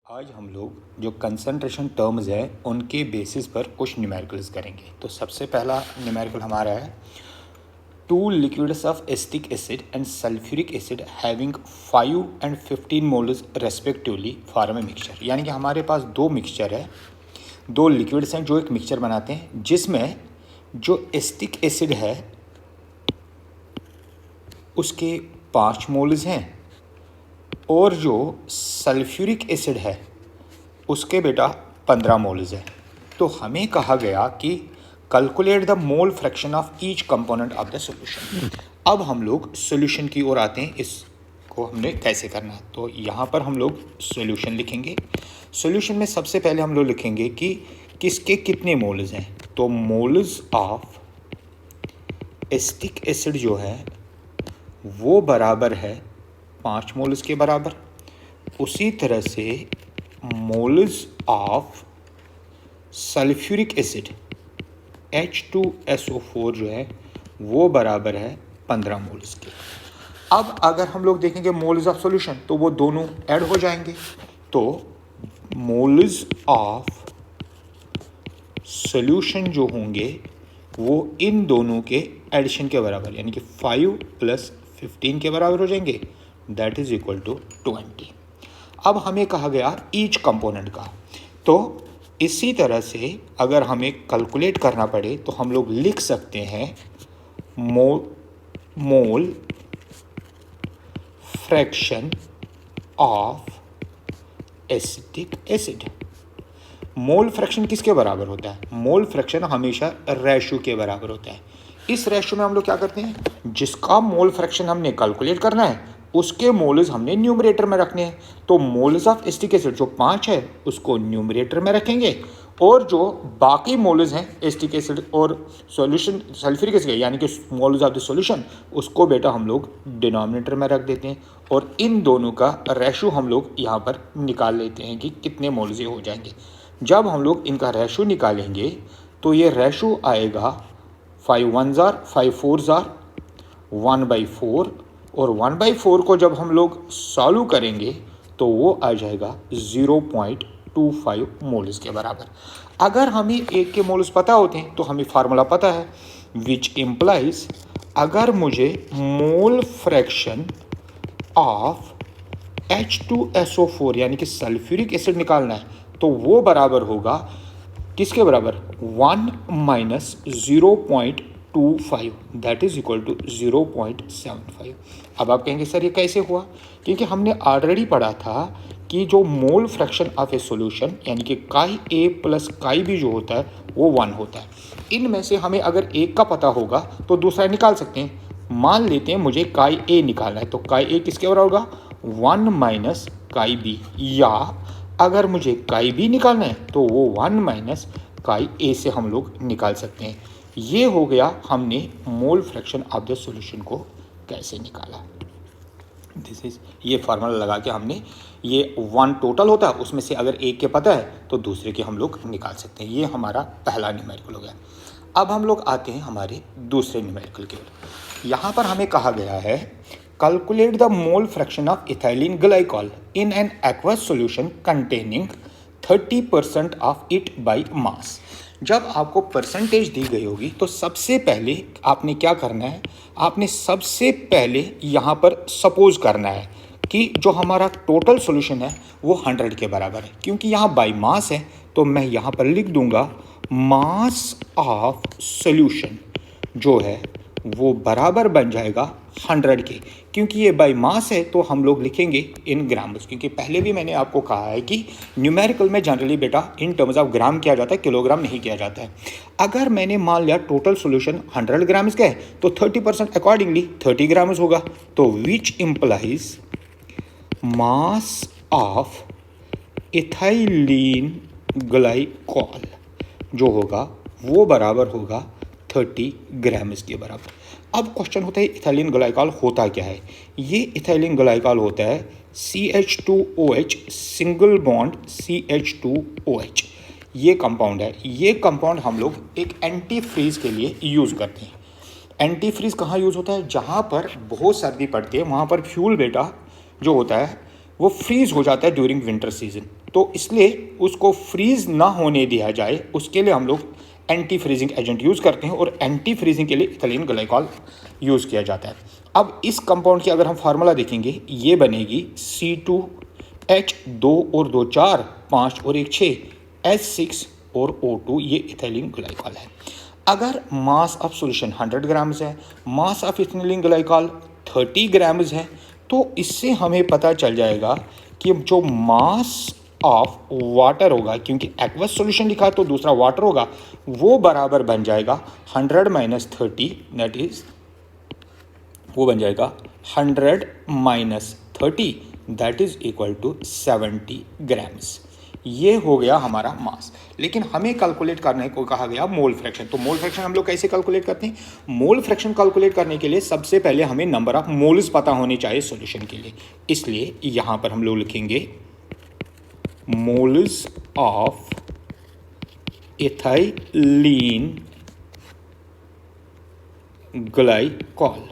आज हम लोग जो कंसंट्रेशन टर्म्स हैं उनके बेसिस पर कुछ न्यूमेरिकल्स करेंगे। तो सबसे पहला न्यूमेरिकल हमारा है two liquids of acetic acid and sulphuric acid having 5 and 15 moles respectively form a mixture. यानी कि हमारे पास दो मिक्सचर है, दो लिक्विड्स हैं जो एक मिक्सचर बनाते हैं, जिसमें जो एसिटिक एसिड है उसके 5 मोल्स हैं और जो सल्फ्यूरिक एसिड है उसके बेटा 15 मोल्स है। तो हमें कहा गया कि calculate the mole fraction of each component of the solution. अब हम लोग सॉल्यूशन की ओर आते हैं, इसको हमने कैसे करना है। तो यहाँ पर हम लोग सॉल्यूशन लिखेंगे। सॉल्यूशन में सबसे पहले हम लोग लिखेंगे कि किसके कितने मोल्स हैं। तो मोल्स ऑफ एसिटिक एसिड जो है वो बराबर है 5 मोल्स के बराबर। उसी तरह से moles of sulphuric acid H2SO4 जो है वो बराबर है 15 मोल्स के। अब अगर हम लोग देखेंगे मोल्स ऑफ सॉल्यूशन तो वो दोनों ऐड हो जाएंगे। तो मोल्स ऑफ सॉल्यूशन जो होंगे वो इन दोनों के एडिशन के बराबर, यानी कि 5 + 15 के बराबर हो जाएंगे। That is equal to 20। अब हमें कहा गया ईच कंपोनेंट का, तो इसी तरह से अगर हमें कैलकुलेट करना पड़े तो हम लोग लिख सकते हैं मोल fraction of acetic acid. Mole fraction किसके बराबर होता है? मोल फ्रैक्शन हमेशा रेशो के बराबर होता है। इस रेशो में हम लोग क्या करते हैं, जिसका मोल फ्रैक्शन हमने कैलकुलेट करना है उसके मोल्स हमने न्यूमरेटर में रखने हैं। तो मोल्स ऑफ एसिटिक एसिड जो 5 है उसको न्यूमरेटर में रखेंगे और जो बाकी मोल्स हैं एसिटिक एसिड और सॉल्यूशन सल्फ्यूरिक एसिड यानी कि मोल्स ऑफ द सॉल्यूशन उसको बेटा हम लोग डिनोमिनेटर में रख देते हैं और इन दोनों का रेशो हम लोग यहाँ पर निकाल लेते हैं कि कितने मोल्स ये हो जाएंगे। जब हम लोग इनका रेशो निकालेंगे तो ये रेशो आएगा 5 1s are 5 4s are 1/4 और 1/4 को जब हम लोग सॉल्व करेंगे तो वो आ जाएगा 0.25 मोल्स के बराबर। अगर हमें एक के मोल्स पता होते हैं तो हमें फार्मूला पता है, विच इम्प्लाइज अगर मुझे मोल फ्रैक्शन ऑफ H2SO4 यानी कि सल्फ्यूरिक एसिड निकालना है तो वो बराबर होगा किसके बराबर? 1 - 0.25 दैट इज इक्वल टू 0.75। अब आप कहेंगे सर ये कैसे हुआ? क्योंकि हमने ऑलरेडी पढ़ा था कि जो मोल फ्रैक्शन ऑफ ए सॉल्यूशन यानी कि काई A + काई B जो होता है वो 1 होता है। इनमें से हमें अगर एक का पता होगा तो दूसरा निकाल सकते हैं। मान लेते हैं मुझे काई A निकालना है तो काई A किसके बराबर होगा? 1 - काई B। या अगर मुझे काई B निकालना है तो वो 1 - काई A से हम लोग निकाल सकते हैं। ये हो गया हमने मोल फ्रैक्शन ऑफ द सॉल्यूशन को कैसे निकाला। दिस इज ये फार्मूला लगा के हमने ये 1 टोटल होता है, उसमें से अगर एक के पता है तो दूसरे के हम लोग निकाल सकते हैं। ये हमारा पहला न्यूमेरिकल हो गया। अब हम लोग आते हैं हमारे दूसरे न्यूमेरिकल की ओर। यहाँ पर हमें कहा गया है calculate the mole fraction of ethylene glycol in an aqueous solution containing 30% of it by mass. जब आपको परसेंटेज दी गई होगी तो सबसे पहले आपने क्या करना है, आपने सबसे पहले यहाँ पर सपोज करना है कि जो हमारा टोटल सॉल्यूशन है वो 100 के बराबर है। क्योंकि यहाँ बाय मास है तो मैं यहाँ पर लिख दूंगा मास ऑफ सॉल्यूशन जो है वो बराबर बन जाएगा 100 के। क्योंकि ये बाय मास है तो हम लोग लिखेंगे इन ग्राम्स, क्योंकि पहले भी मैंने आपको कहा है कि न्यूमेरिकल में जनरली बेटा इन टर्म्स ऑफ ग्राम किया जाता है, किलोग्राम नहीं किया जाता है। अगर मैंने मान लिया टोटल सॉल्यूशन 100 ग्राम्स का है तो 30% अकॉर्डिंगली 30 ग्राम्स होगा। तो विच implies mass of ethylene glycol जो होगा वो बराबर होगा 30 ग्राम्स के बराबर। अब क्वेश्चन होता है इथाइलिन ग्लाइकॉल होता क्या है? ये इथाइलिन ग्लाइकॉल होता है CH2OH सिंगल बॉन्ड CH2OH ये कंपाउंड है। ये कंपाउंड हम लोग एक एंटी फ्रीज के लिए यूज़ करते हैं। एंटी फ्रीज कहाँ यूज़ होता है? जहाँ पर बहुत सर्दी पड़ती है वहाँ पर फ्यूल बेटा जो होता है वो फ्रीज हो जाता है ड्यूरिंग विंटर सीजन। तो इसलिए उसको फ्रीज ना होने दिया जाए, उसके लिए हम लोग एंटी फ्रीजिंग एजेंट यूज़ करते हैं, और एंटी फ्रीजिंग के लिए इथिलीन ग्लाइकॉल यूज़ किया जाता है। अब इस कंपाउंड की अगर हम फार्मूला देखेंगे, ये बनेगी C2H2 और 2 4, 5 और 1 6, H6 और O2, ये इथिलीन ग्लाइकॉल है। अगर मास ऑफ सॉल्यूशन 100 ग्राम्स है, mass of ethylene glycol 30 grams है, तो इससे हमें पता चल जाएगा कि जो मास ऑफ वाटर होगा, क्योंकि एक्वस सॉल्यूशन लिखा है तो दूसरा वाटर होगा, वो बराबर बन जाएगा 100 माइनस 30, दैट इज वो बन जाएगा 100 minus 30, that is equal to 70 grams. ये हो गया हमारा मास। लेकिन हमें कैलकुलेट करने को कहा गया मोल फ्रैक्शन। तो मोल फ्रैक्शन हम लोग कैसे कैलकुलेट करते हैं? मोल फ्रैक्शन कैलकुलेट करने के लिए सबसे पहले हमें नंबर ऑफ मोल्स पता होने चाहिए सॉल्यूशन के लिए। इसलिए यहां पर हम लोग लिखेंगे moles of ethylene glycol.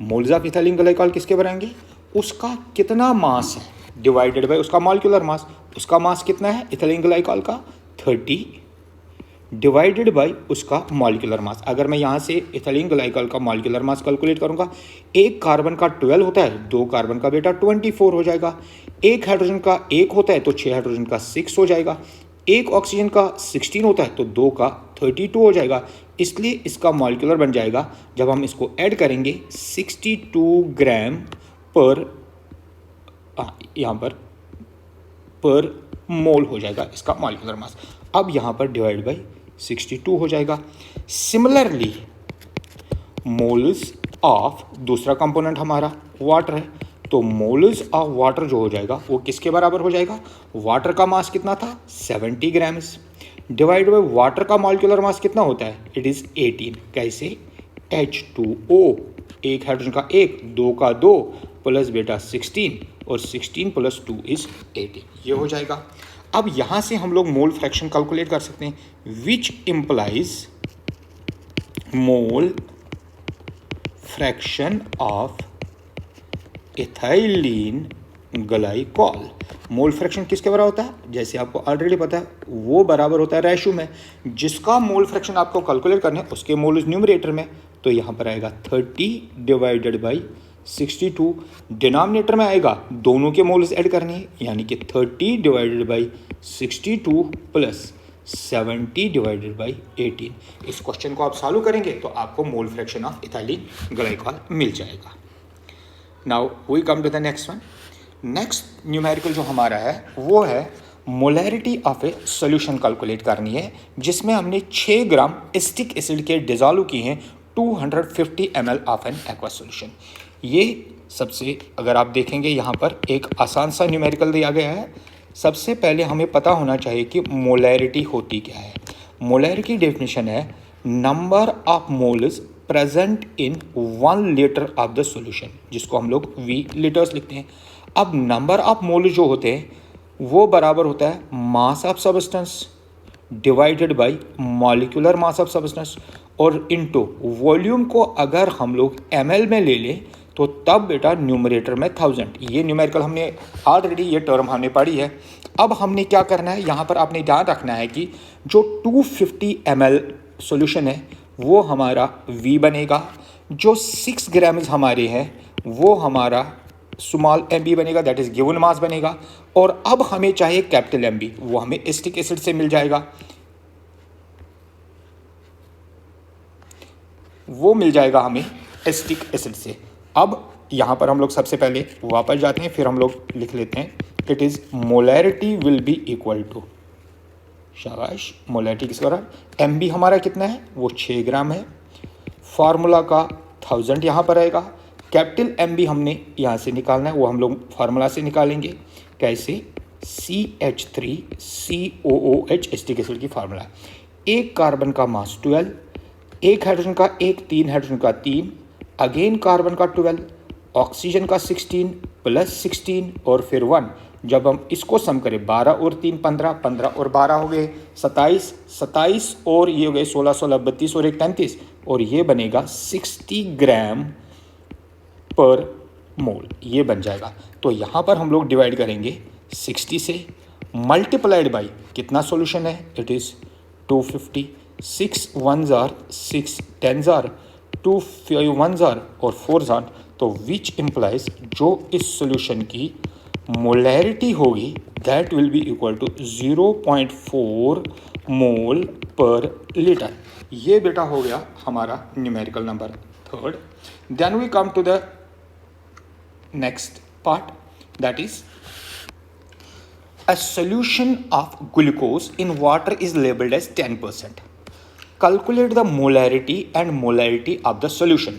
Moles of ethylene glycol किसके बनाएंगे? उसका कितना मास है डिवाइडेड बाय उसका मॉलिक्यूलर मास। उसका मास कितना है इथाइलीन ग्लाइकॉल का? 30 डिवाइडेड बाय उसका मॉलिक्यूलर मास। अगर मैं यहाँ से इथाइलीन ग्लाइकॉल का मॉलिक्यूलर मास कैलकुलेट करूँगा, एक कार्बन का 12 होता है, 2 कार्बन का बेटा 24 हो जाएगा। एक हाइड्रोजन का 1 होता है तो 6 हाइड्रोजन का 6 हो जाएगा। एक ऑक्सीजन का 16 होता है तो 2 का 32 हो जाएगा। इसलिए इसका मॉलिक्यूलर बन जाएगा, जब हम इसको ऐड करेंगे, 62 ग्राम पर यहाँ पर मोल हो जाएगा इसका मॉलिक्यूलर मास। अब यहाँ पर डिवाइड बाय 62 हो जाएगा। सिमिलरली मोल्स ऑफ दूसरा कंपोनेंट हमारा वाटर है, तो मोल्स ऑफ वाटर जो हो जाएगा वो किसके बराबर हो जाएगा? वाटर का मास कितना था? 70 ग्राम्स डिवाइड बाय वाटर का मॉलिक्यूलर मास कितना होता है? It is 18। कैसे? H2O, एक हाइड्रोजन का 1, 2 का 2 प्लस बेटा 16, और 16 प्लस 2 इज 18, ये हो जाएगा। अब यहां से हम लोग मोल फ्रैक्शन कैलकुलेट कर सकते हैं, which implies mole fraction of ethylene glycol. Mole fraction किसके बराबर होता है? जैसे आपको ऑलरेडी पता है, वो बराबर होता है रेशो में। जिसका मोल फ्रैक्शन आपको कैलकुलेट करना है उसके मोल इज न्यूमरेटर में, तो यहाँ पर आएगा 30 डिवाइडेड बाई 62। डिनोमिनेटर में आएगा, दोनों के मोल्स ऐड करने हैं, यानी कि 30 divided by 62 plus 70 divided by 18। इस क्वेश्चन को आप सॉल्व करेंगे तो आपको mole fraction of ethylene glycol मिल जाएगा। Now we come to the next one. Next numerical जो हमारा है वो है molarity of a solution calculate करनी है, जिसमें हमने 6 ग्राम एसिटिक एसिड के डिजॉल्व किए हैं 250 ml of an aqua solution. ये सबसे, अगर आप देखेंगे यहाँ पर एक आसान सा न्यूमेरिकल दिया गया है। सबसे पहले हमें पता होना चाहिए कि मोलैरिटी होती क्या है। मोलैरिटी डेफिनेशन है number of moles present in 1 litre of the solution, जिसको हम लोग V लीटर्स लिखते हैं। अब नंबर ऑफ मोल जो होते हैं वो बराबर होता है mass of substance divided by molecular mass of substance, और इनटू वॉल्यूम को अगर हम लोग ml में ले लें तो तब बेटा न्यूमरेटर में 1000। ये न्यूमेरिकल हमने ऑलरेडी, ये टर्म हमने पढ़ी है। अब हमने क्या करना है, यहाँ पर आपने ध्यान रखना है कि जो 250 ml सॉल्यूशन है वो हमारा V बनेगा, जो 6 ग्राम्स हमारे हैं वो हमारा स्मॉल mb बनेगा, दैट इज गिवन मास बनेगा। और अब हमें चाहिए कैपिटल mb, वो हमें एसिटिक एसिड से मिल जाएगा, वो मिल जाएगा हमें एसिटिक एसिड से। अब यहाँ पर हम लोग सबसे पहले वापस जाते हैं, फिर हम लोग लिख लेते हैं it is molarity will be equal to, शाबाश, मोलैरिटी किसका रहा, mb हमारा कितना है, वो 6 ग्राम है। फार्मूला का 1000 यहाँ पर आएगा। कैपिटल mb हमने यहाँ से निकालना है, वो हम लोग फार्मूला से निकालेंगे। कैसे? CH3COOH एसिटिक एसिड की फार्मूला। एक कार्बन का मास 12, एक हाइड्रोजन का 1, 3 हाइड्रोजन का 3, अगेन कार्बन का 12, ऑक्सीजन का 16 प्लस 16 और फिर 1। जब हम इसको सम करें 12 और 3 15, 15 और 12 हो गए 27, 27 और ये हो गए 16, 16 32 और 1 33, और ये बनेगा 60 ग्राम पर मोल, ये बन जाएगा। तो यहाँ पर हम लोग डिवाइड करेंगे 60 से, मल्टीप्लाइड बाई कितना सॉल्यूशन है, it is 250, 6 1 jar 6 10 jar 2 1 jar और 4 जार, तो विच इम्प्लाइज जो इस सॉल्यूशन की मोलैरिटी होगी that will be equal to 0.4 mole per litre. ये बेटा हो गया हमारा numerical number third. Then we come to the next part, that is a solution of glucose in water is labeled as 10%. Calculate the molarity and molarity of the solution.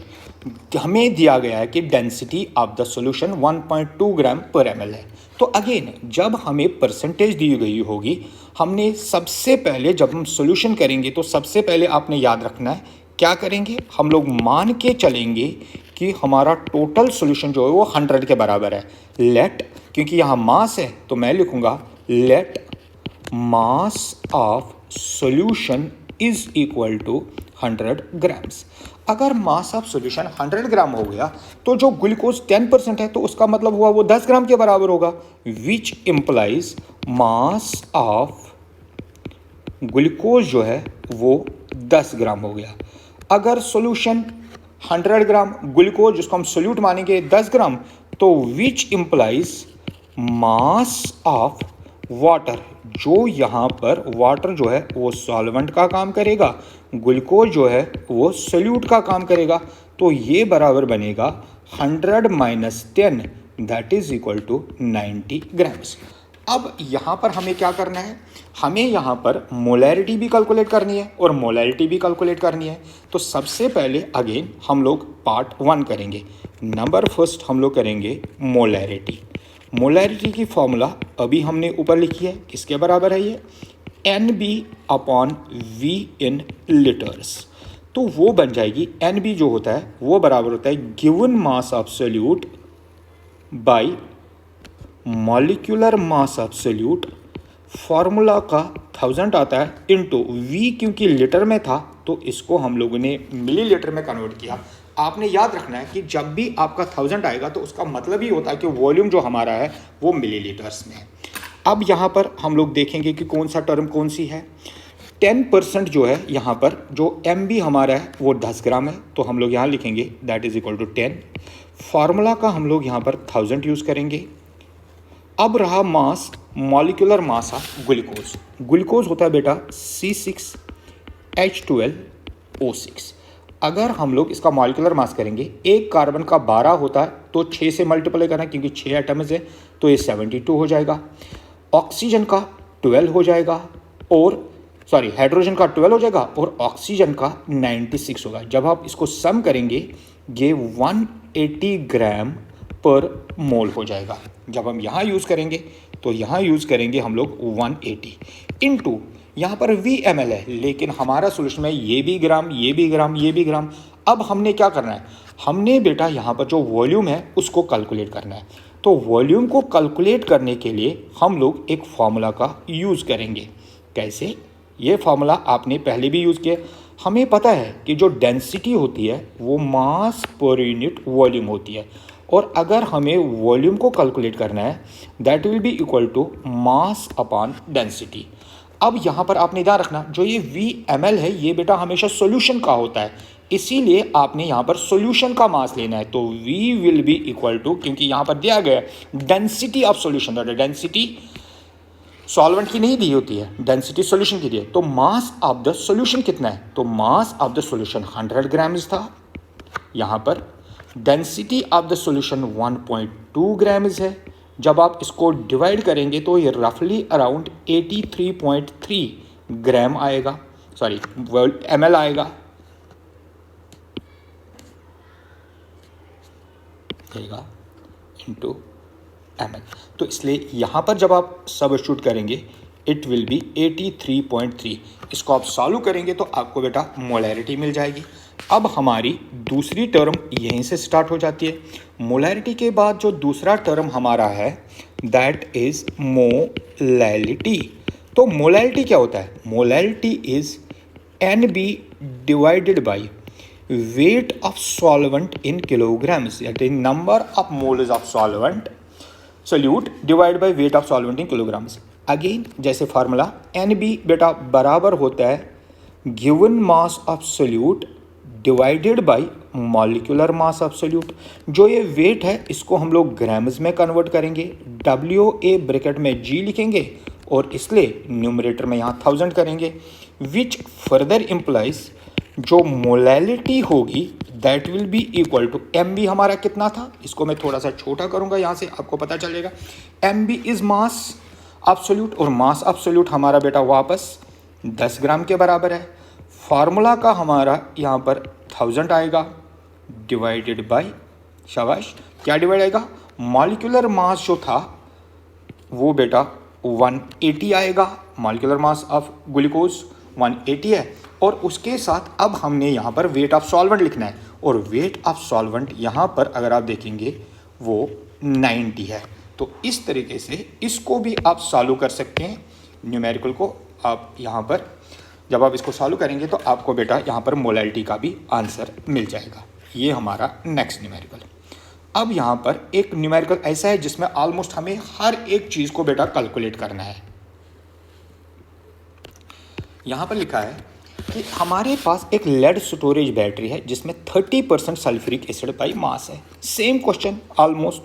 हमें दिया गया है कि डेंसिटी ऑफ द सॉल्यूशन 1.2 ग्राम पर ml है। तो again जब हमें परसेंटेज दी गई होगी, हमने सबसे पहले जब हम सॉल्यूशन करेंगे तो सबसे पहले आपने याद रखना है क्या करेंगे, हम लोग मान के चलेंगे कि हमारा टोटल सॉल्यूशन जो है वो 100 के बराबर है। लेट, क्योंकि यहाँ मास है तो मैं लिखूंगा let mass of solution is equal to 100 grams. अगर मास ऑफ सॉल्यूशन 100 ग्राम हो गया तो जो ग्लूकोज 10% है तो उसका मतलब हुआ वो 10 ग्राम के बराबर होगा, विच इम्प्लाइज मास ऑफ ग्लूकोज जो है वो 10 ग्राम हो गया। अगर सॉल्यूशन 100 ग्राम, ग्लूकोज जिसको हम सोल्यूट मानेंगे 10 ग्राम, तो विच इम्प्लाइज मास ऑफ वाटर, जो यहाँ पर वाटर जो है वो सॉल्वेंट का काम करेगा, ग्लूकोज जो है वो सोल्यूट का काम करेगा, तो ये बराबर बनेगा 100 minus 10 that is equal to 90 grams. अब यहाँ पर हमें क्या करना है, हमें यहाँ पर मोलैरिटी भी कैलकुलेट करनी है और मोलैरिटी भी कैलकुलेट करनी है। तो सबसे पहले अगेन हम लोग पार्ट 1 करेंगे। नंबर फर्स्ट हम लोग करेंगे मोलैरिटी। मोलैरिटी की फॉर्मूला अभी हमने ऊपर लिखी है, किसके बराबर है ये, NB अपॉन V इन लीटर्स। तो वो बन जाएगी NB जो होता है वो बराबर होता है given mass of solute by molecular mass of solute. Formula का 1000 आता है इनटू V, क्योंकि लीटर में था तो इसको हम लोगों ने मिलीलीटर में कन्वर्ट किया। आपने याद रखना है कि जब भी आपका 1000 आएगा तो उसका मतलब ही होता है कि वॉल्यूम जो हमारा है वो मिलीलीटर्स में है। अब यहाँ पर हम लोग देखेंगे कि कौन सा टर्म कौन सी है। 10% जो है यहाँ पर जो MB हमारा है वो 10 ग्राम है, तो हम लोग यहाँ लिखेंगे that is equal to 10। Formula का हम लोग यहाँ पर 1000 यूज़ करेंगे। अब रहा mass, molecular mass of glucose. Glucose होता है बेटा C6H12O6। अगर हम लोग इसका मॉलिक्यूलर मास करेंगे, एक कार्बन का 12 होता है तो 6 से मल्टीप्लाई करना क्योंकि 6 एटम्स है, तो ये 72 हो जाएगा। ऑक्सीजन का 12 हो जाएगा और सॉरी हाइड्रोजन का 12 हो जाएगा और ऑक्सीजन का 96 होगा। जब आप इसको सम करेंगे ये 180 ग्राम पर मोल हो जाएगा। जब हम यहाँ यूज़ करेंगे तो यहाँ यूज़ करेंगे हम लोग 180 इनटू, यहाँ पर VML है लेकिन हमारा सोल्यूशन में ये भी ग्राम, ये भी ग्राम, ये भी ग्राम। अब हमने क्या करना है, हमने बेटा यहाँ पर जो वॉल्यूम है उसको कैलकुलेट करना है। तो वॉल्यूम को कैलकुलेट करने के लिए हम लोग एक फार्मूला का यूज़ करेंगे। कैसे, ये फार्मूला आपने पहले भी यूज़ किया। हमें पता है कि जो डेंसिटी होती है वो मास पर यूनिट वॉल्यूम होती है, और अगर हमें वॉल्यूम को कैलकुलेट करना है that will be equal to mass upon density. अब यहाँ पर आपने ध्यान रखना जो ये VML है ये बेटा हमेशा सॉल्यूशन का होता है, इसीलिए आपने यहाँ पर सॉल्यूशन का मास लेना है। तो V will be equal to, क्योंकि यहाँ पर दिया गया density of solution, density solvent की नहीं दी होती है, डेंसिटी सॉल्यूशन की दी है। तो मास ऑफ द सॉल्यूशन कितना है, तो mass of the solution 100 grams था। यहाँ पर density of the solution 1.2 grams है। जब आप इसको डिवाइड करेंगे तो ये रफली अराउंड 83.3 ग्राम आएगा, सॉरी ml आएगा। इनटू ml, तो इसलिए यहाँ पर जब आप सबस्टिट्यूट करेंगे इट विल बी 83.3। इसको आप सॉल्व करेंगे तो आपको बेटा मोलैरिटी मिल जाएगी। अब हमारी दूसरी टर्म यहीं से स्टार्ट हो जाती है। मोलैरिटी के बाद जो दूसरा टर्म हमारा है दैट इज मोलैलिटी। तो मोलैलिटी क्या होता है, molality is NB divided by weight of solvent in kilograms, that is number of moles of solvent solute divided by weight of solvent in kilograms. Again जैसे formula NB बेटा बराबर होता है given mass of solute divided by molecular mass of solute. जो ये wait है इसको हम लोग ग्राम्स में कन्वर्ट करेंगे, WA ब्रैकेट में G लिखेंगे और इसलिए न्यूमरेटर में यहाँ 1000 करेंगे, विच फर्दर इम्प्लाइज जो मोलैलिटी होगी that will be equal to MB. हमारा कितना था, इसको मैं थोड़ा सा छोटा करूँगा यहाँ से, आपको पता चलेगा. MB इज मास एब्सोल्यूट और मास एब्सोल्यूट हमारा बेटा वापस 10 ग्राम के बराबर है. फार्मूला का हमारा यहाँ पर 1000 आएगा डिवाइडेड बाय, शाबाश, क्या डिवाइड आएगा, मॉलिक्यूलर मास जो था वो बेटा 180 आएगा. मॉलिक्यूलर मास ऑफ ग्लूकोज 180 है और उसके साथ अब हमने यहाँ पर वेट ऑफ सॉल्वेंट लिखना है और वेट ऑफ सॉल्वेंट यहाँ पर अगर आप देखेंगे वो 90 है. तो इस तरीके से इसको भी आप सॉल्व कर सकते हैं. न्यूमेरिकल को आप यहाँ पर जब आप इसको सॉल्व करेंगे तो आपको बेटा यहाँ पर मोलैलिटी का भी आंसर मिल जाएगा. ये हमारा नेक्स्ट न्यूमेरिकल. अब यहाँ पर एक न्यूमेरिकल ऐसा है जिसमें ऑलमोस्ट हमें हर एक चीज़ को बेटा कैलकुलेट करना है. यहाँ पर लिखा है कि हमारे पास एक लेड स्टोरेज बैटरी है जिसमें 30% सल्फ्यूरिक एसिड बाई मास है. Same question almost.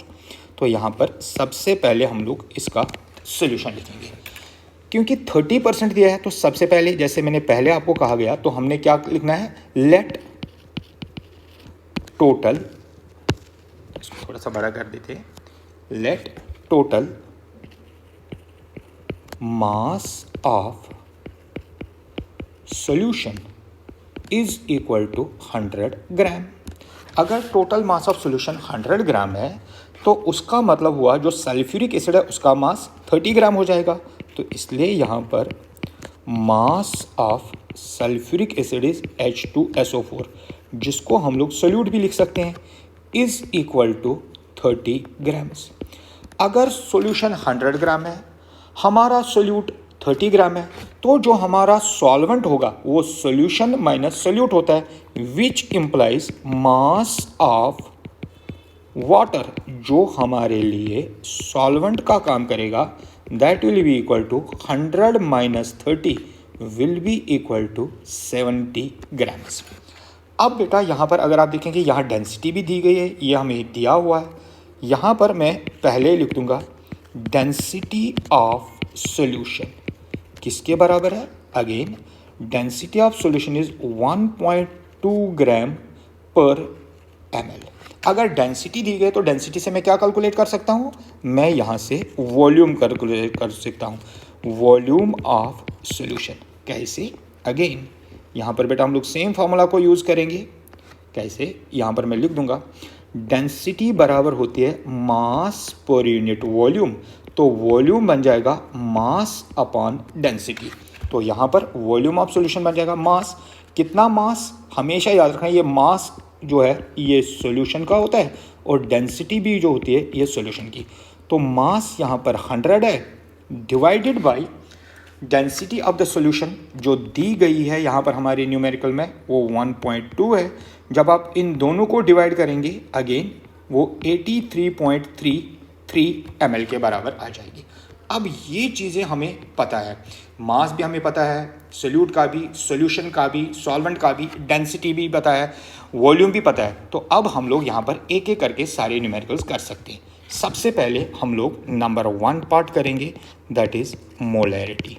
तो यहाँ पर सबसे पहले हम लोग इसका सोल्यूशन लिखेंगे. क्योंकि 30% दिया है तो सबसे पहले जैसे मैंने पहले आपको कहा गया तो हमने क्या लिखना है, लेट टोटल, इसको थोड़ा सा बड़ा कर देते हैं, let total mass of solution is equal to 100 gram. अगर total mass of solution 100 gram है तो उसका मतलब हुआ जो सल्फ्यूरिक एसिड है उसका मास 30 ग्राम हो जाएगा. तो इसलिए यहाँ पर mass of sulphuric acid is H2SO4 जिसको हम लोग सोल्यूट भी लिख सकते हैं इज इक्वल टू 30 ग्राम्स. अगर सॉल्यूशन 100 ग्राम है, हमारा सोल्यूट 30 ग्राम है, तो जो हमारा सॉल्वेंट होगा वो सॉल्यूशन माइनस सोल्यूट होता है which implies mass of water जो हमारे लिए सॉल्वेंट का काम करेगा that will be equal to 100 minus 30 will be equal to 70 grams. अब बेटा यहाँ पर अगर आप देखेंगे यहाँ डेंसिटी भी दी गई है, ये हमें दिया हुआ है. यहाँ पर मैं पहले लिख दूँगा डेंसिटी ऑफ सॉल्यूशन किसके बराबर है, again density of solution is 1.2 ग्राम पर ml. अगर डेंसिटी दी गई तो डेंसिटी से मैं क्या कैलकुलेट कर सकता हूँ, मैं यहाँ से वॉल्यूम कैलकुलेट कर सकता हूँ, वॉल्यूम ऑफ सॉल्यूशन. कैसे, अगेन यहाँ पर बेटा हम लोग सेम फार्मूला को यूज़ करेंगे. कैसे, यहाँ पर मैं लिख दूंगा डेंसिटी बराबर होती है मास पर यूनिट वॉल्यूम. तो वॉल्यूम बन जाएगा मास अपॉन डेंसिटी. तो यहाँ पर वॉल्यूम ऑफ सॉल्यूशन बन जाएगा मास. कितना मास, हमेशा याद रखना ये मास जो है ये सॉल्यूशन का होता है और डेंसिटी भी जो होती है ये सॉल्यूशन की. तो मास यहाँ पर 100 है divided by density of the solution जो दी गई है यहाँ पर हमारे न्यूमेरिकल में वो 1.2 है. जब आप इन दोनों को डिवाइड करेंगे अगेन वो 83.33 ml के बराबर आ जाएगी. अब ये चीज़ें हमें पता है, मास भी हमें पता है, सोल्यूट का भी, सॉल्यूशन का भी, सॉल्वेंट का भी, डेंसिटी भी पता है, वॉल्यूम भी पता है. तो अब हम लोग यहाँ पर एक एक करके सारे न्यूमेरिकल्स कर सकते हैं. सबसे पहले हम लोग नंबर 1 पार्ट करेंगे दैट इज़ मोलैरिटी.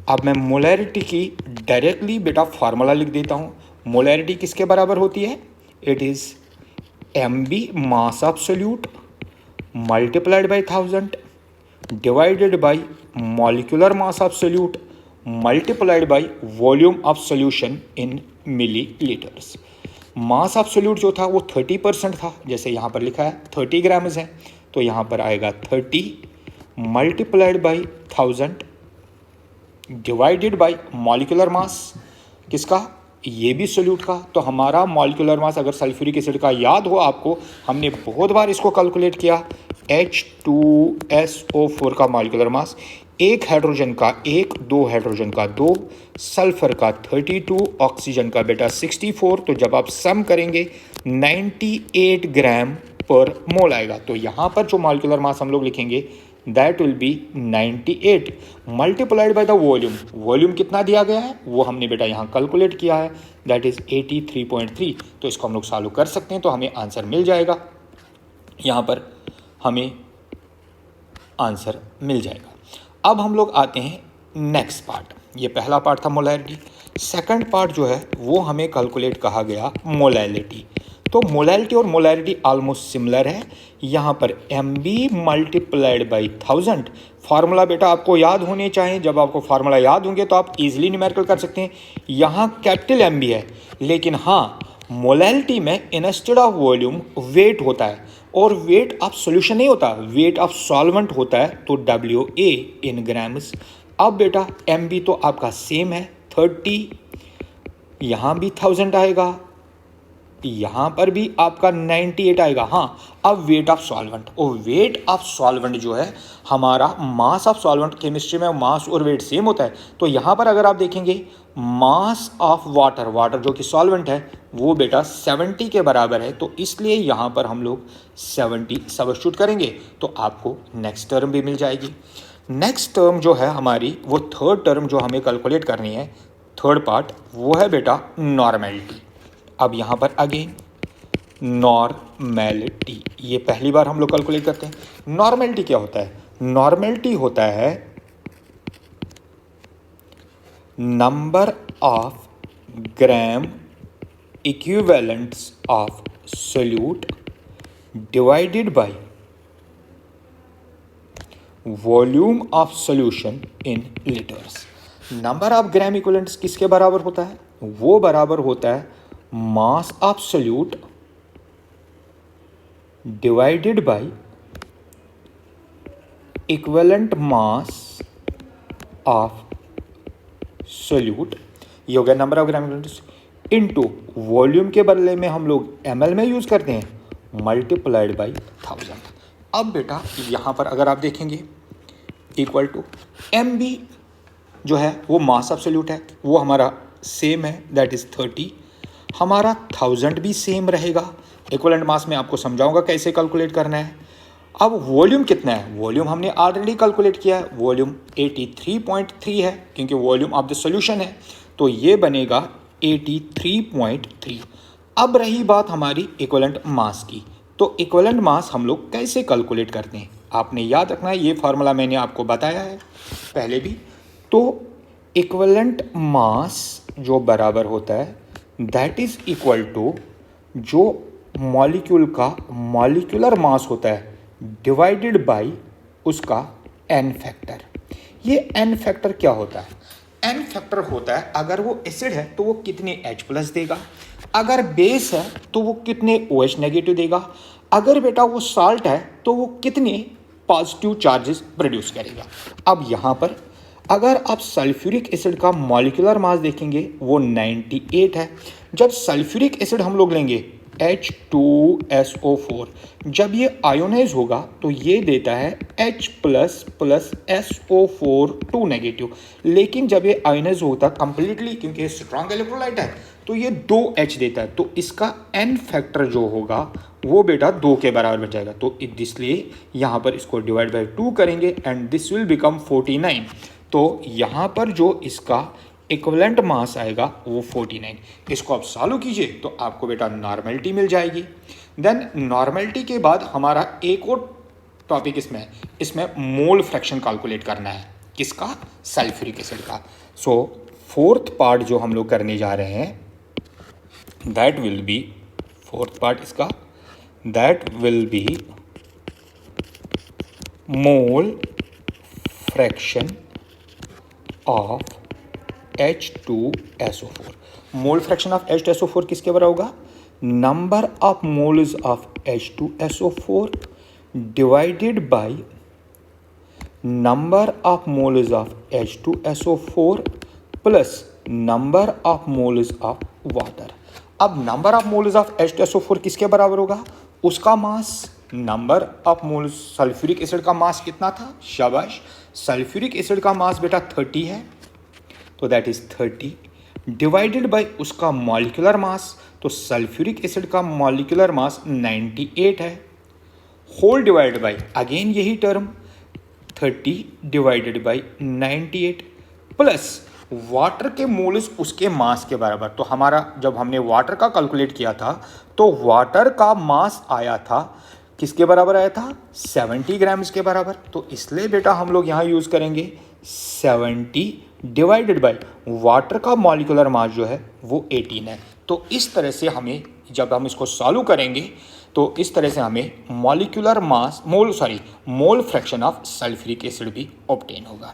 अब मैं मोलैरिटी की डायरेक्टली बेटा फार्मूला लिख देता हूँ. मोलैरिटी किसके बराबर होती है, it is MB mass of solute multiplied by 1000 divided by molecular mass of solute multiplied by volume of solution in millilitres. Mass of solute जो था वो 30% था, जैसे यहाँ पर लिखा है 30 ग्राम्स है, तो यहाँ पर आएगा 30 multiplied by 1000 divided by molecular mass किसका, ये भी सोल्यूट का. तो हमारा मॉलिक्यूलर मास अगर सल्फ्यूरिक एसिड का याद हो आपको, हमने बहुत बार इसको कैलकुलेट किया, H2SO4 का मॉलिक्यूलर मास एक हाइड्रोजन का 1, 2 हाइड्रोजन का 2, सल्फर का 32, ऑक्सीजन का बेटा 64। तो जब आप सम करेंगे 98 ग्राम पर मोल आएगा। तो यहाँ पर जो मॉलिक्यूलर मास हम लोग लिखेंगे that will B 98 multiplied by the volume. Volume कितना दिया गया है वो हमने बेटा यहाँ कैलकुलेट किया है, दैट इज 83.3। तो इसको हम लोग सॉल्व कर सकते हैं, तो हमें आंसर मिल जाएगा। यहाँ पर हमें आंसर मिल जाएगा। अब हम लोग आते हैं नेक्स्ट पार्ट। ये पहला पार्ट था मोलैरिटी। सेकंड पार्ट जो है वो हमें कैलकुलेट कहा गया मोलैलिटी। तो मोलैलिटी और मोलैरिटी ऑलमोस्ट सिमिलर है। यहाँ पर MB मल्टीप्लाइड बाई 1000। फार्मूला बेटा आपको याद होने चाहिए, जब आपको फार्मूला याद होंगे तो आप इजीली न्यूमेरिकल कर सकते हैं। यहाँ कैपिटल MB है, लेकिन हाँ मोलैलिटी में इंस्टेड ऑफ वॉल्यूम वेट होता है, और वेट ऑफ सॉल्यूशन नहीं होता, वेट ऑफ सॉल्वेंट होता है, तो WA इन ग्राम्स। अब बेटा MB तो आपका सेम है 30, यहाँ भी 1000 आएगा, यहाँ पर भी आपका 98 आएगा। हाँ अब वेट ऑफ सॉल्वेंट, और वेट ऑफ सॉल्वेंट जो है हमारा मास ऑफ सॉल्वेंट, केमिस्ट्री में मास और वेट सेम होता है। तो यहाँ पर अगर आप देखेंगे मास ऑफ वाटर, वाटर जो कि सॉल्वेंट है वो बेटा 70 के बराबर है, तो इसलिए यहाँ पर हम लोग 70 सब्स्टिट्यूट करेंगे तो आपको नेक्स्ट टर्म भी मिल जाएगी। नेक्स्ट टर्म जो है हमारी वो थर्ड टर्म जो हमें कैलकुलेट करनी है, थर्ड पार्ट, वो है बेटा नॉर्मेलिटी। अब यहाँ पर अगेन नॉर्मेलिटी, ये पहली बार हम लोग कैलकुलेट करते हैं। नॉर्मेलिटी क्या होता है? नॉर्मेलिटी होता है number of gram equivalents of solute divided by volume of solution in litres. Number of gram equivalents किसके बराबर होता है? वो बराबर होता है mass of solute divided by equivalent mass of solute, ये हो गया number of gram equivalents, into volume के बदले में हम लोग ml में यूज करते हैं, मल्टीप्लाइड बाय 1000। अब बेटा यहाँ पर अगर आप देखेंगे इक्वल टू MB जो है वो मास ऑफ सोल्यूट है, वो हमारा सेम है, दैट इज 30। हमारा 1000 भी सेम रहेगा। इक्विवेलेंट मास में आपको समझाऊंगा कैसे कैलकुलेट करना है। अब वॉल्यूम कितना है? वॉल्यूम हमने ऑलरेडी कैलकुलेट किया है, वॉल्यूम 83.3 है, क्योंकि वॉल्यूम ऑफ द सॉल्यूशन है, तो ये बनेगा 83.3। अब रही बात हमारी इक्विवेलेंट मास की, तो इक्विवेलेंट मास हम लोग कैसे कैलकुलेट करते हैं? आपने याद रखना है, ये फार्मूला मैंने आपको बताया है पहले भी। तो इक्विवेलेंट मास जो बराबर होता है दैट इज इक्वल टू जो मॉलिक्यूल का मॉलिक्यूलर मास होता है डिवाइडेड बाय उसका n फैक्टर। ये n फैक्टर क्या होता है? n फैक्टर होता है अगर वो एसिड है तो वो कितने H+ देगा, अगर बेस है तो वो कितने OH नेगेटिव देगा, अगर बेटा वो साल्ट है तो वो कितने पॉजिटिव चार्जेस प्रोड्यूस करेगा। अब यहाँ पर अगर आप सल्फ्यूरिक एसिड का मॉलिक्यूलर मास देखेंगे वो 98 है। जब सल्फ्यूरिक एसिड हम लोग लेंगे H2SO4, जब ये आयोनाइज होगा तो ये देता है H प्लस SO4 2 नेगेटिव, लेकिन जब ये आयोनाइज होता कंप्लीटली, क्योंकि ये स्ट्रॉन्ग इलेक्ट्रोलाइट है, तो ये 2H देता है, तो इसका n फैक्टर जो होगा वो बेटा 2 के बराबर बच जाएगा। तो इसलिए यहाँ पर इसको डिवाइड बाय 2 करेंगे एंड दिस विल बिकम 49। तो यहाँ पर जो इसका इक्विवेलेंट मास आएगा वो 49। इसको आप सॉल्व कीजिए तो आपको बेटा नॉर्मेलिटी मिल जाएगी। देन नॉर्मेलिटी के बाद हमारा एक और टॉपिक इसमें मोल फ्रैक्शन कैलकुलेट करना है। किसका? सल्फ्यूरिक एसिड का। सो फोर्थ पार्ट जो हम लोग करने जा रहे हैं that will be, fourth part इसका that will be mole fraction of H2SO4। Mole fraction of H2SO4 किसके बराबर होगा? Number of moles of H2SO4 divided by number of moles of H2SO4 plus number of moles of water. अब number of moles of H2SO4 किसके बराबर होगा? उसका mass number of moles, sulphuric acid का mass कितना था, शाबाश, सल्फ्यूरिक एसिड का मास बेटा 30 है, तो दैट इज 30 डिवाइडेड बाय उसका मॉलिक्यूलर मास, तो सल्फ्यूरिक एसिड का मॉलिक्यूलर मास 98 है, होल डिवाइड बाय अगेन यही term 30 divided by 98 plus water के मोल्स उसके मास के बराबर। तो हमारा जब हमने वाटर का कैलकुलेट किया था तो वाटर का मास आया था, किसके बराबर आया था, 70 ग्राम्स के बराबर। तो इसलिए बेटा हम लोग यहाँ यूज़ करेंगे 70 डिवाइडेड बाय वाटर का मॉलिक्यूलर मास जो है वो 18 है। तो इस तरह से हमें जब हम इसको सॉल्व करेंगे तो इस तरह से हमें molecular mass mole fraction of sulphuric acid भी ऑब्टेन होगा।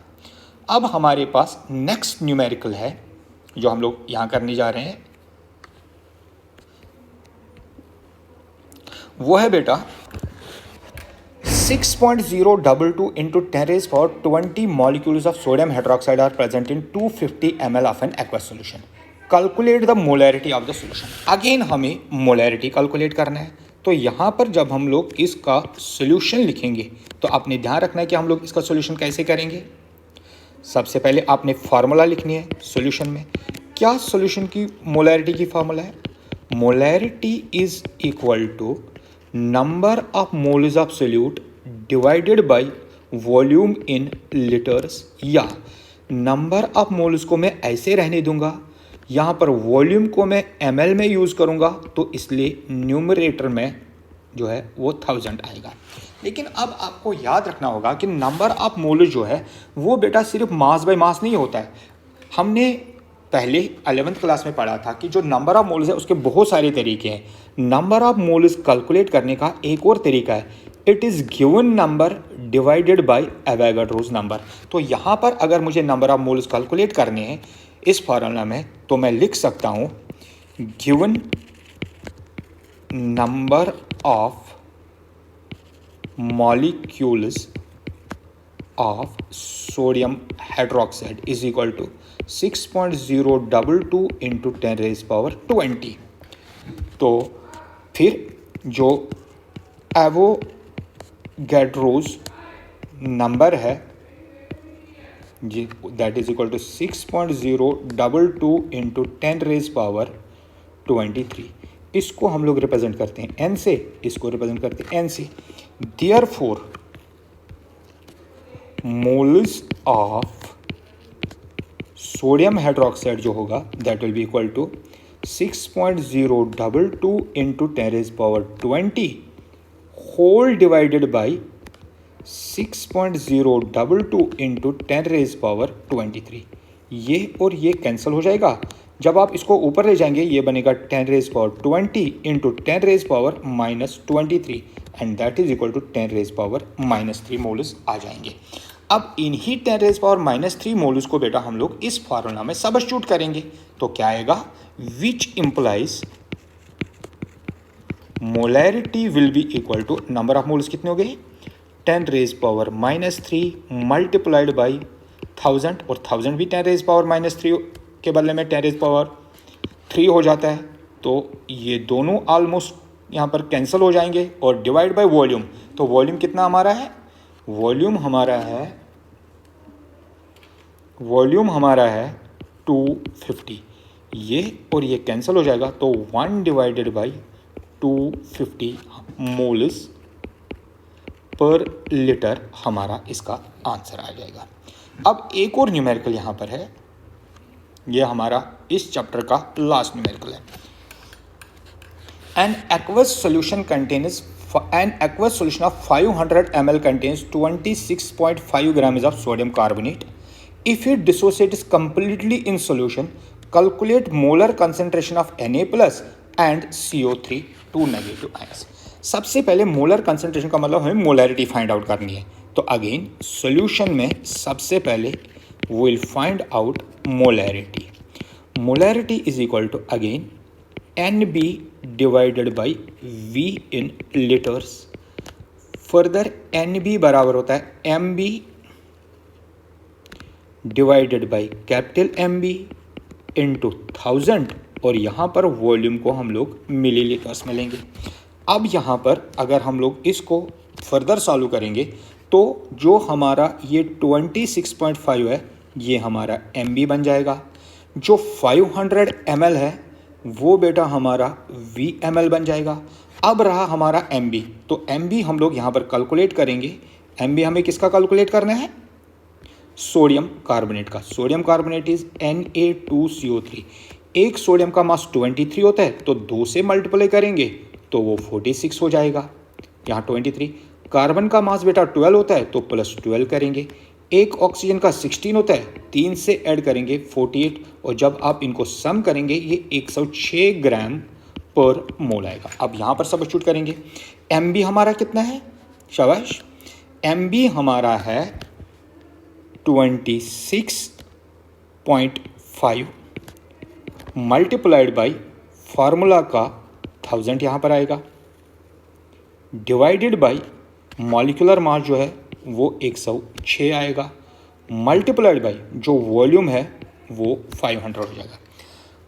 अब हमारे पास नेक्स्ट न्यूमेरिकल है जो हम लोग यहाँ करने जा रहे हैं, वो है बेटा 6.022 into 10 raised power 20 molecules of sodium hydroxide are present in 250 ml of an aqueous solution. Calculate the molarity of the solution. Again हमें molarity calculate करना है। तो यहाँ पर जब हम लोग इसका solution लिखेंगे तो आपने ध्यान रखना है कि हम लोग इसका solution कैसे करेंगे। सबसे पहले आपने फार्मूला लिखनी है solution में। क्या solution की molarity की फार्मूला है, molarity is equal to number of moles of solute divided by volume in litres, या नंबर ऑफ मोल्स को मैं ऐसे रहने दूंगा, यहाँ पर वॉल्यूम को मैं ml में यूज़ करूँगा तो इसलिए न्यूमरेटर में जो है वो 1000 आएगा। लेकिन अब आपको याद रखना होगा कि नंबर ऑफ मोल्स जो है वो बेटा सिर्फ मास बाय मास नहीं होता है। हमने पहले 11th क्लास में पढ़ा था कि जो नंबर ऑफ मोल्स है उसके बहुत सारे तरीके हैं। नंबर ऑफ मोल्स कैलकुलेट करने का एक और तरीका है, it is given number divided by Avogadro's number. तो यहाँ पर अगर मुझे नंबर ऑफ मोल्स कैलकुलेट करने हैं इस फार्मूला में तो मैं लिख सकता हूँ given number of molecules of sodium hydroxide is equal to 6.022 into 10 raised power 20। तो फिर जो एवोगाड्रोस नंबर है जी that is equal to 6.022 into 10 raised power 23। इसको हम लोग रिप्रेजेंट करते हैं n से, इसको रिप्रेजेंट करते हैं n से। Therefore moles of sodium hydroxide जो होगा that will be equal to 6.022 into 10 raised power 20 whole divided by 6.022 into 10 raised power 23। ये और ये कैंसिल हो जाएगा। जब आप इसको ऊपर ले जाएंगे ये बनेगा 10 raised power 20 into 10 raised power -23 and that is equal to 10 raised power -3 moles आ जाएंगे। अब इन्हीं 10 raised power -3 मोल्स को बेटा हम लोग इस फार्मूला में सबस्टिट्यूट करेंगे तो क्या आएगा, which implies molarity will be equal to number of moles कितने हो गए 10 raised power -3 मल्टीप्लाइड बाई 1000 और 1000 भी 10 raised power -3 के बदले में 10 raised power 3 हो जाता है। तो ये दोनों ऑलमोस्ट यहाँ पर कैंसिल हो जाएंगे और डिवाइड बाय वॉल्यूम, तो वॉल्यूम कितना हमारा है, वॉल्यूम हमारा है 250। ये और ये कैंसिल हो जाएगा तो 1 divided by 250 moles per litre हमारा इसका आंसर आ जाएगा। अब एक और न्यूमेरिकल यहाँ पर है, ये हमारा इस चैप्टर का लास्ट न्यूमेरिकल है। An aqueous solution of 500 ml contains 26.5 grams of sodium carbonate. If it dissociates completely in solution, calculate molar concentration of Na plus and CO3 2 negative ions. सबसे पहले मोलर कंसंट्रेशन का मतलब हमें molarity find out करनी है। तो again solution में सबसे पहले we will find out molarity. Molarity is equal to again NB divided by V in liters. Further NB बराबर होता है MB divided by capital MB into 1000 और यहाँ पर वॉल्यूम को हम लोग मिलीलीटर्स में लेंगे। अब यहाँ पर अगर हम लोग इसको फर्दर सॉल्व करेंगे तो जो हमारा ये 26.5 है ये हमारा MB बन जाएगा, जो 500 ml है वो बेटा हमारा VML बन जाएगा। अब रहा हमारा MB, तो MB हम लोग यहाँ पर कैलकुलेट करेंगे। MB हमें किसका कैलकुलेट करना है? सोडियम कार्बोनेट का। Sodium carbonate is Na2CO3। एक सोडियम का मास 23 होता है, तो 2 से मल्टीप्लाई करेंगे तो वो 46 हो जाएगा, यहाँ 23। कार्बन का मास बेटा 12 होता है, तो प्लस 12 करेंगे। एक ऑक्सीजन का 16 होता है, 3 से ऐड करेंगे 48, और जब आप इनको सम करेंगे ये 106 ग्राम पर मोल आएगा। अब यहाँ पर सब्स्टिट्यूट करेंगे। MB हमारा कितना है? शाबाश, MB हमारा है 26.5 मल्टीप्लाइड बाई फार्मूला का 1000 यहाँ पर आएगा, डिवाइडेड बाई मॉलिक्यूलर मास जो है वो 106 आएगा, मल्टीप्लाइड बाई जो वॉल्यूम है वो 500 हो जाएगा।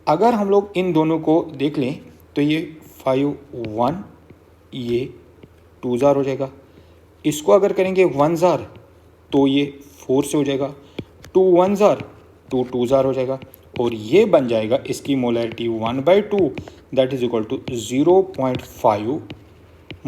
अगर हम लोग इन दोनों को देख लें तो ये 5 1, ये 2 जार हो जाएगा। इसको अगर करेंगे 1 जार तो ये 4 से हो जाएगा, 2 1 जार 2 2 जार हो जाएगा, और ये बन जाएगा इसकी molarity 1/2 that is equal to 0.5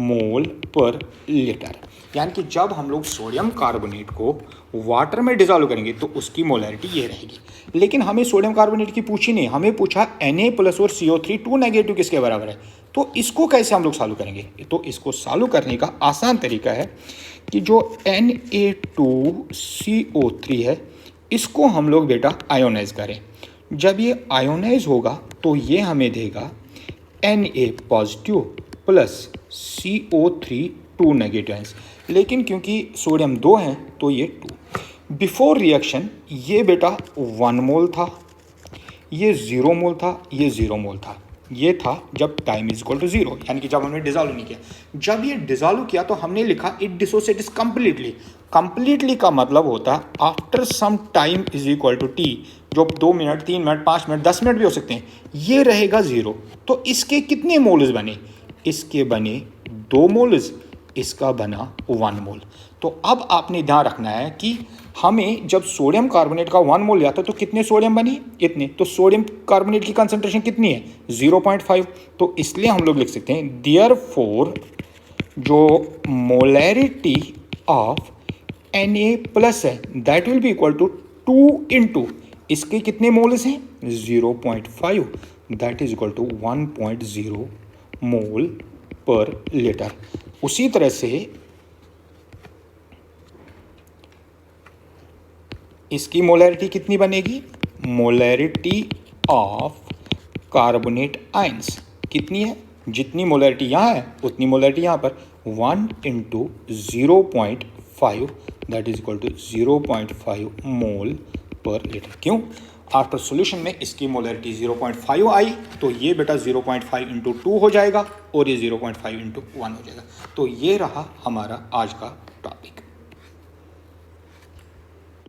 mole per litre. यानी कि जब हम लोग सोडियम कार्बोनेट को वाटर में डिजॉल्व करेंगे तो उसकी मोलैरिटी ये रहेगी। लेकिन हमें सोडियम कार्बोनेट की पूछी नहीं, हमें पूछा Na प्लस और CO3 2 नेगेटिव किसके बराबर है। तो इसको कैसे हम लोग सॉल्व करेंगे? तो इसको सॉल्व करने का आसान तरीका है कि जो Na2CO3 है इसको हम लोग बेटा आयोनाइज करें। जब ये आयोनाइज होगा तो ये हमें देगा Na positive plus CO3 2 negative ions. लेकिन क्योंकि सोडियम 2 हैं तो ये 2। बिफोर रिएक्शन ये बेटा 1 मोल था, ये 0 मोल था, ये 0 मोल था। ये था जब टाइम इज इक्वल टू 0, यानी कि जब हमने डिजॉल्व नहीं किया। जब ये डिजॉल्व किया तो हमने लिखा इट डिसोसिएट्स कंप्लीटली। कंप्लीटली का मतलब होता है after some time is equal to T, जो 2 मिनट 3 मिनट 5 मिनट 10 मिनट भी हो सकते हैं, ये रहेगा 0। तो इसके कितने मोल्स बने? इसके बने 2 मोल्स, इसका बना 1 मोल। तो अब आपने ध्यान रखना है कि हमें जब सोडियम कार्बोनेट का 1 मोल लिया था तो कितने सोडियम बनी? इतने। तो सोडियम कार्बोनेट की कंसंट्रेशन कितनी है? 0.5। तो इसलिए हम लोग लिख सकते हैं देयरफॉर जो मोलैरिटी ऑफ Na प्लस है that will be equal to 2 into इसके कितने मोल्स हैं? 0.5 that is equal to 1.0 mole per litre. उसी तरह से इसकी मोलैरिटी कितनी बनेगी? मोलैरिटी ऑफ कार्बोनेट आयंस कितनी है? जितनी मोलैरिटी यहाँ है उतनी मोलैरिटी यहाँ पर, 1 into 0.5 that is equal to 0.5 mole per litre. क्यों? आफ्टर सॉल्यूशन में इसकी मोलैरिटी 0.5 आई तो ये बेटा 0.5 इंटू 2 हो जाएगा और ये 0.5 इंटू 1 हो जाएगा। तो ये रहा हमारा आज का टॉपिक।